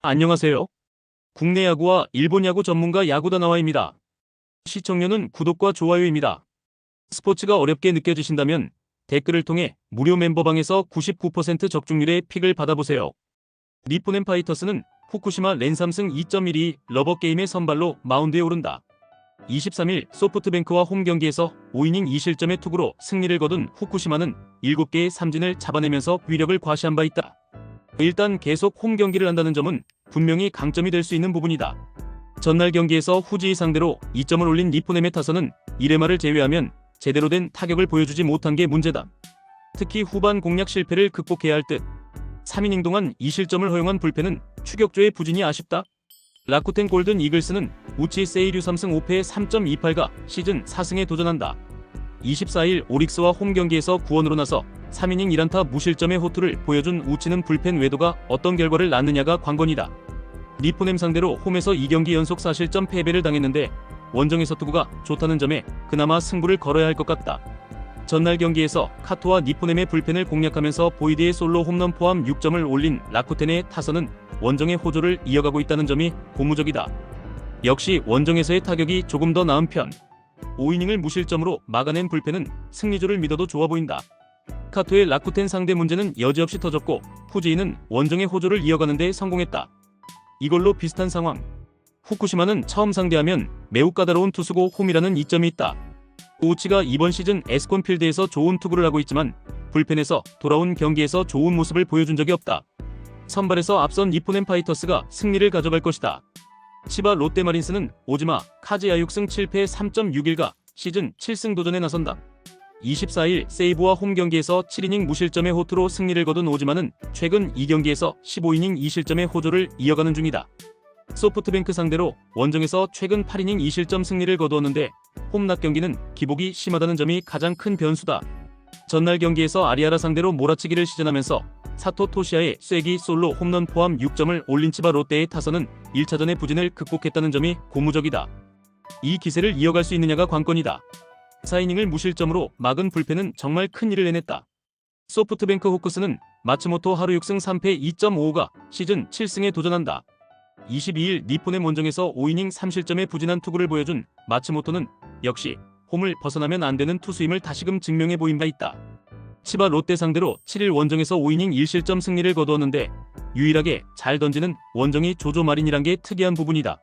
안녕하세요. 국내 야구와 일본 야구 전문가 야구다나와입니다. 시청료는 구독과 좋아요입니다. 스포츠가 어렵게 느껴지신다면 댓글을 통해 무료 멤버방에서 99% 적중률의 픽을 받아보세요. 니포넨 파이터스는 후쿠시마 랜삼승 2.12 러버게임의 선발로 마운드에 오른다. 23일 소프트뱅크와 홈경기에서 5이닝 2실점의 투구로 승리를 거둔 후쿠시마는 7개의 삼진을 잡아내면서 위력을 과시한 바 있다. 일단 계속 홈경기를 한다는 점은 분명히 강점이 될 수 있는 부분이다. 전날 경기에서 후지이 상대로 2점을 올린 니포넴의 타선은 1회말을 제외하면 제대로 된 타격을 보여주지 못한 게 문제다. 특히 후반 공략 실패를 극복해야 할 듯. 3이닝 동안 2실점을 허용한 불펜은 추격조의 부진이 아쉽다. 라쿠텐 골든 이글스는 우치 세이류 3승 5패 3.28가 시즌 4승에 도전한다. 24일 오릭스와 홈경기에서 구원으로 나서 3이닝 1안타 무실점의 호투를 보여준 우치는 불펜 외도가 어떤 결과를 낳느냐가 관건이다. 니포넴 상대로 홈에서 2경기 연속 4실점 패배를 당했는데 원정에서 투구가 좋다는 점에 그나마 승부를 걸어야 할 것 같다. 전날 경기에서 카토와 니포넴의 불펜을 공략하면서 보이드의 솔로 홈런 포함 6점을 올린 라쿠텐의 타선은 원정의 호조를 이어가고 있다는 점이 고무적이다. 역시 원정에서의 타격이 조금 더 나은 편. 5이닝을 무실점으로 막아낸 불펜은 승리조를 믿어도 좋아 보인다. 카토의 라쿠텐 상대 문제는 여지없이 터졌고 후지이는 원정의 호조를 이어가는 데 성공했다. 이걸로 비슷한 상황. 후쿠시마는 처음 상대하면 매우 까다로운 투수고 홈이라는 이점이 있다. 우치가 이번 시즌 에스콘필드에서 좋은 투구를 하고 있지만 불펜에서 돌아온 경기에서 좋은 모습을 보여준 적이 없다. 선발에서 앞선 니포넨 파이터스가 승리를 가져갈 것이다. 치바 롯데마린스는 오지마 카즈야 6승 7패 3.61가 시즌 7승 도전에 나선다. 24일 세이브와 홈경기에서 7이닝 무실점의 호투로 승리를 거둔 오지마는 최근 2경기에서 15이닝 2실점의 호조를 이어가는 중이다. 소프트뱅크 상대로 원정에서 최근 8이닝 2실점 승리를 거두었는데 홈낮 경기는 기복이 심하다는 점이 가장 큰 변수다. 전날 경기에서 아리아라 상대로 몰아치기를 시전하면서 사토 토시아의 쐐기 솔로 홈런 포함 6점을 올린 치바 롯데의 타선은 1차전의 부진을 극복했다는 점이 고무적이다. 이 기세를 이어갈 수 있느냐가 관건이다. 4이닝을 무실점으로 막은 불펜은 정말 큰일을 해냈다. 소프트뱅크 호크스는 마츠모토 하루 6승 3패 2.55가 시즌 7승에 도전한다. 22일 니포넴 원정에서 5이닝 3실점의 부진한 투구를 보여준 마츠모토는 역시 홈을 벗어나면 안 되는 투수임을 다시금 증명해 보인 바 있다. 치바 롯데 상대로 7일 원정에서 5이닝 1실점 승리를 거두었는데 유일하게 잘 던지는 원정이 조조 마린이란 게 특이한 부분이다.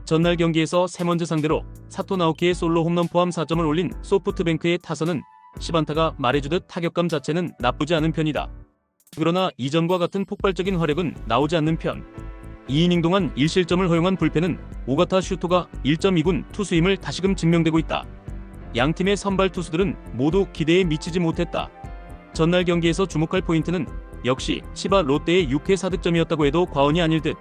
전날 경기에서 세먼즈 상대로 사토 나오키의 솔로 홈런 포함 4점을 올린 소프트뱅크의 타선은 시반타가 말해주듯 타격감 자체는 나쁘지 않은 편이다. 그러나 이전과 같은 폭발적인 화력은 나오지 않는 편. 2이닝 동안 1실점을 허용한 불펜은 오가타 슈토가 1.2군 투수임을 다시금 증명되고 있다. 양팀의 선발 투수들은 모두 기대에 미치지 못했다. 전날 경기에서 주목할 포인트는 역시 치바 롯데의 6회 4득점이었다고 해도 과언이 아닐 듯.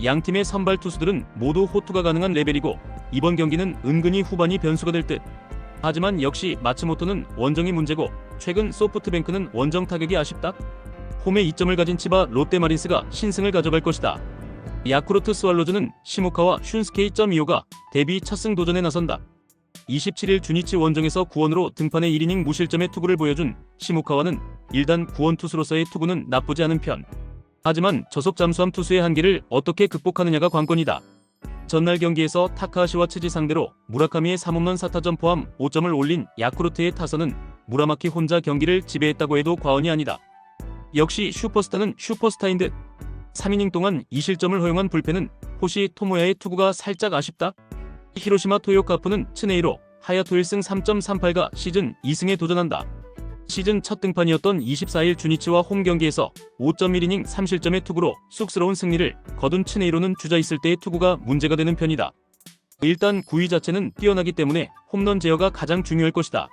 양팀의 선발 투수들은 모두 호투가 가능한 레벨이고 이번 경기는 은근히 후반이 변수가 될 듯. 하지만 역시 마츠모토는 원정이 문제고 최근 소프트뱅크는 원정 타격이 아쉽다. 홈에 2점을 가진 치바 롯데마린스가 신승을 가져갈 것이다. 야쿠르트 스왈로즈는 시모카와 슌스케이 2.25가 데뷔 첫 승 도전에 나선다. 27일 주니치 원정에서 구원으로 등판해 1이닝 무실점의 투구를 보여준 시모카와는 일단 구원 투수로서의 투구는 나쁘지 않은 편. 하지만 저속 잠수함 투수의 한계를 어떻게 극복하느냐가 관건이다. 전날 경기에서 타카하시와 츠지 상대로 무라카미의 3홈런 4타점 포함 5점을 올린 야쿠르트의 타선은 무라마키 혼자 경기를 지배했다고 해도 과언이 아니다. 역시 슈퍼스타는 슈퍼스타인 듯. 3이닝 동안 2실점을 허용한 불펜은 호시 토모야의 투구가 살짝 아쉽다. 히로시마 토요카프는 츠네이로 하야토 1승 3.38가 시즌 2승에 도전한다. 시즌 첫 등판이었던 24일 주니치와 홈 경기에서 5.1이닝 3실점의 투구로 쑥스러운 승리를 거둔 츠네이로는 주자 있을 때의 투구가 문제가 되는 편이다. 일단 구위 자체는 뛰어나기 때문에 홈런 제어가 가장 중요할 것이다.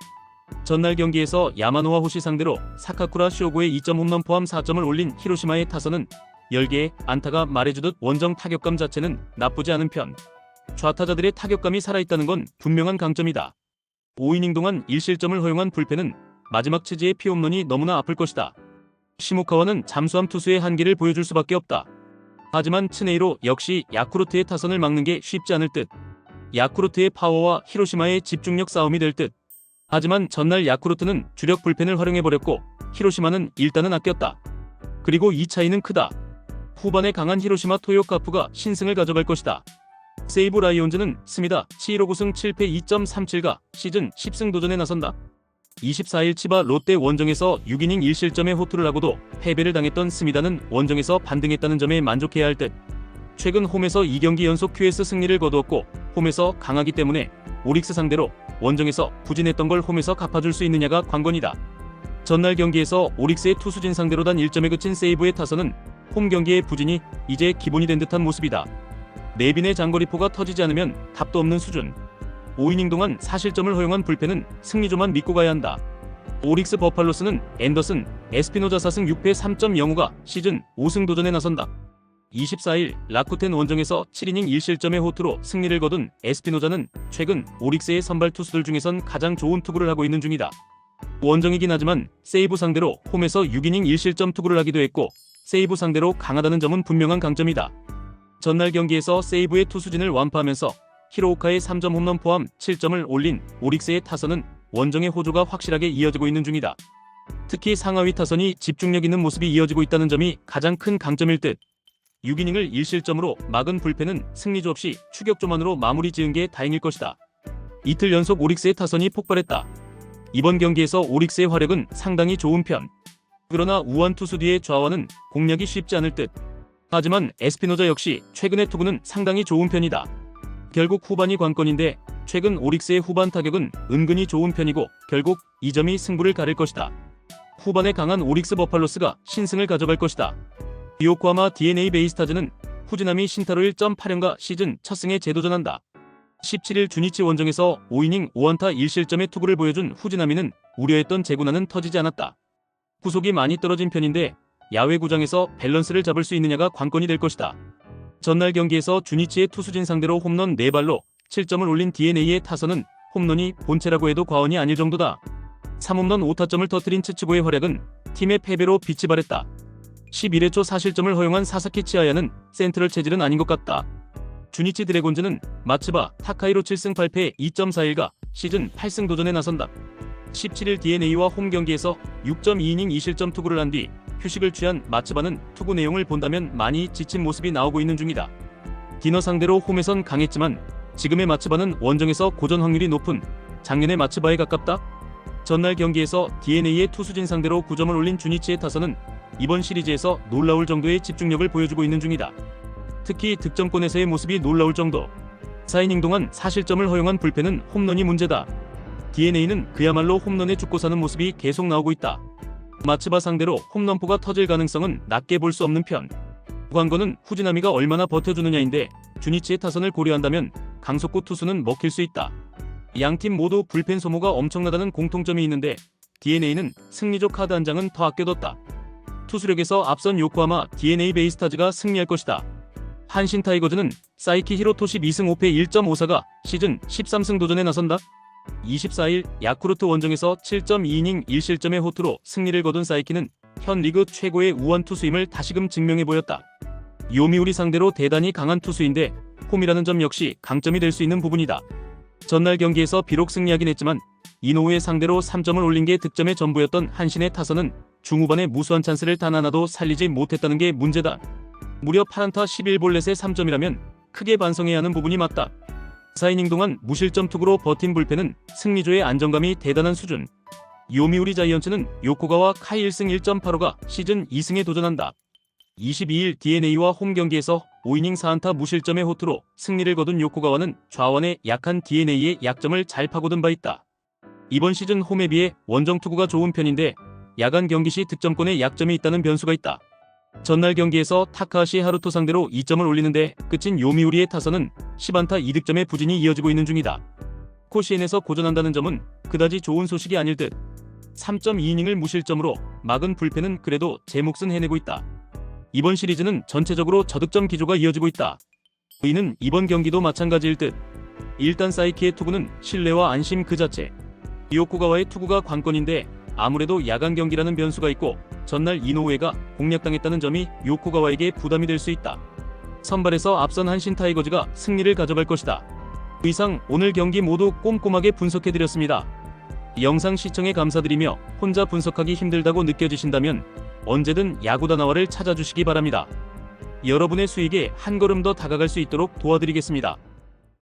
전날 경기에서 야마노와 호시 상대로 사카쿠라 쇼고의 2점 홈런 포함 4점을 올린 히로시마의 타선은 10개의 안타가 말해주듯 원정 타격감 자체는 나쁘지 않은 편. 좌타자들의 타격감이 살아있다는 건 분명한 강점이다. 5이닝 동안 1실점을 허용한 불펜은 마지막 치지의 피홈런이 너무나 아플 것이다. 시모카와는 잠수함 투수의 한계를 보여줄 수밖에 없다. 하지만 츠네이로 역시 야쿠르트의 타선을 막는 게 쉽지 않을 듯. 야쿠르트의 파워와 히로시마의 집중력 싸움이 될 듯. 하지만 전날 야쿠르트는 주력 불펜을 활용해버렸고 히로시마는 일단은 아꼈다. 그리고 이 차이는 크다. 후반에 강한 히로시마 토요카프가 신승을 가져갈 것이다. 세이브 라이온즈는 스미다 7호 9승 7패 2.37가 시즌 10승 도전에 나선다. 24일 치바 롯데 원정에서 6이닝 1실점의 호투를 하고도 패배를 당했던 스미다는 원정에서 반등했다는 점에 만족해야 할 듯. 최근 홈에서 2경기 연속 QS 승리를 거두었고 홈에서 강하기 때문에 오릭스 상대로 원정에서 부진했던 걸 홈에서 갚아줄 수 있느냐가 관건이다. 전날 경기에서 오릭스의 투수진 상대로 단 1점에 그친 세이브의 타선은 홈 경기의 부진이 이제 기본이 된 듯한 모습이다. 네빈의 장거리포가 터지지 않으면 답도 없는 수준. 5이닝 동안 4실점을 허용한 불펜은 승리조만 믿고 가야 한다. 오릭스 버팔로스는 앤더슨, 에스피노자 4승 6패 3.05가 시즌 5승 도전에 나선다. 24일 라쿠텐 원정에서 7이닝 1실점의 호투로 승리를 거둔 에스피노자는 최근 오릭스의 선발 투수들 중에선 가장 좋은 투구를 하고 있는 중이다. 원정이긴 하지만 세이브 상대로 홈에서 6이닝 1실점 투구를 하기도 했고 세이브 상대로 강하다는 점은 분명한 강점이다. 전날 경기에서 세이브의 투수진을 완파하면서 히로오카의 3점 홈런 포함 7점을 올린 오릭스의 타선은 원정의 호조가 확실하게 이어지고 있는 중이다. 특히 상하위 타선이 집중력 있는 모습이 이어지고 있다는 점이 가장 큰 강점일 듯. 6이닝을 1실점으로 막은 불펜은 승리조 없이 추격조만으로 마무리 지은 게 다행일 것이다. 이틀 연속 오릭스의 타선이 폭발했다. 이번 경기에서 오릭스의 화력은 상당히 좋은 편. 그러나 우완 투수 뒤의 좌완은 공략이 쉽지 않을 듯. 하지만 에스피노자 역시 최근의 투구는 상당히 좋은 편이다. 결국 후반이 관건인데 최근 오릭스의 후반 타격은 은근히 좋은 편이고 결국 이 점이 승부를 가릴 것이다. 후반에 강한 오릭스 버팔로스가 신승을 가져갈 것이다. 요코하마 DNA 베이스타즈는 후지나미 신타로 1.8연가 시즌 첫 승에 재도전한다. 17일 주니치 원정에서 5이닝 5안타 1실점의 투구를 보여준 후지나미는 우려했던 제구나는 터지지 않았다. 구속이 많이 떨어진 편인데 야외 구장에서 밸런스를 잡을 수 있느냐가 관건이 될 것이다. 전날 경기에서 주니치의 투수진 상대로 홈런 4발로 7점을 올린 DNA의 타선은 홈런이 본체라고 해도 과언이 아닐 정도다. 3홈런 5타점을 터뜨린 츠츠고의 활약은 팀의 패배로 빛이 발했다. 11회 초 4실점을 허용한 사사키 치아야는 센트럴 체질은 아닌 것 같다. 주니치 드래곤즈는 마츠바 타카이로 7승 8패 2.41가 시즌 8승 도전에 나선다. 17일 DNA와 홈 경기에서 6.2이닝 2실점 투구를 한 뒤 휴식을 취한 마츠바는 투구 내용을 본다면 많이 지친 모습이 나오고 있는 중이다. 디너 상대로 홈에선 강했지만 지금의 마츠바는 원정에서 고전 확률이 높은 작년의 마츠바에 가깝다. 전날 경기에서 DNA의 투수진 상대로 9점을 올린 주니치의 타선은 이번 시리즈에서 놀라울 정도의 집중력을 보여주고 있는 중이다. 특히 득점권에서의 모습이 놀라울 정도. 4이닝 동안 4실점을 허용한 불펜은 홈런이 문제다. DNA는 그야말로 홈런에 죽고 사는 모습이 계속 나오고 있다. 마츠바 상대로 홈런포가 터질 가능성은 낮게 볼 수 없는 편. 관건은 후지나미가 얼마나 버텨주느냐인데 주니치의 타선을 고려한다면 강속구 투수는 먹힐 수 있다. 양팀 모두 불펜 소모가 엄청나다는 공통점이 있는데 DNA는 승리조 카드 한 장은 더 아껴뒀다. 투수력에서 앞선 요코하마 DNA 베이스타즈가 승리할 것이다. 한신 타이거즈는 사이키 히로토시 2승 5패 1.54가 시즌 13승 도전에 나선다. 24일 야쿠르트 원정에서 7.2이닝 1실점의 호투로 승리를 거둔 사이키는 현 리그 최고의 우완 투수임을 다시금 증명해 보였다. 요미우리 상대로 대단히 강한 투수인데 홈이라는 점 역시 강점이 될 수 있는 부분이다. 전날 경기에서 비록 승리하긴 했지만 이노우의 상대로 3점을 올린 게 득점의 전부였던 한신의 타선은 중후반에 무수한 찬스를 단 하나도 살리지 못했다는 게 문제다. 무려 8안타 11볼넷의 3점이라면 크게 반성해야 하는 부분이 맞다. 4이닝 동안 무실점 투구로 버틴 불펜은 승리조의 안정감이 대단한 수준. 요미우리 자이언츠는 요코가와 카이 1승 1.85가 시즌 2승에 도전한다. 22일 DNA와 홈 경기에서 5이닝 4안타 무실점의 호투로 승리를 거둔 요코가와는 좌완의 약한 DNA의 약점을 잘 파고든 바 있다. 이번 시즌 홈에 비해 원정 투구가 좋은 편인데 야간 경기 시 득점권에 약점이 있다는 변수가 있다. 전날 경기에서 타카하시 하루토 상대로 2점을 올리는데 끝인 요미우리의 타선은 10안타 2득점의 부진이 이어지고 있는 중이다. 코시엔에서 고전한다는 점은 그다지 좋은 소식이 아닐 듯. 3.2이닝을 무실점으로 막은 불펜은 그래도 제 몫은 해내고 있다. 이번 시리즈는 전체적으로 저득점 기조가 이어지고 있다. 이는 이번 경기도 마찬가지일 듯. 일단 사이키의 투구는 신뢰와 안심 그 자체. 요코가와의 투구가 관건인데 아무래도 야간 경기라는 변수가 있고 전날 이노우에가 공략당했다는 점이 요코가와에게 부담이 될 수 있다. 선발에서 앞선 한신 타이거즈가 승리를 가져갈 것이다. 이상 오늘 경기 모두 꼼꼼하게 분석해드렸습니다. 영상 시청에 감사드리며 혼자 분석하기 힘들다고 느껴지신다면 언제든 야구다나와를 찾아주시기 바랍니다. 여러분의 수익에 한 걸음 더 다가갈 수 있도록 도와드리겠습니다.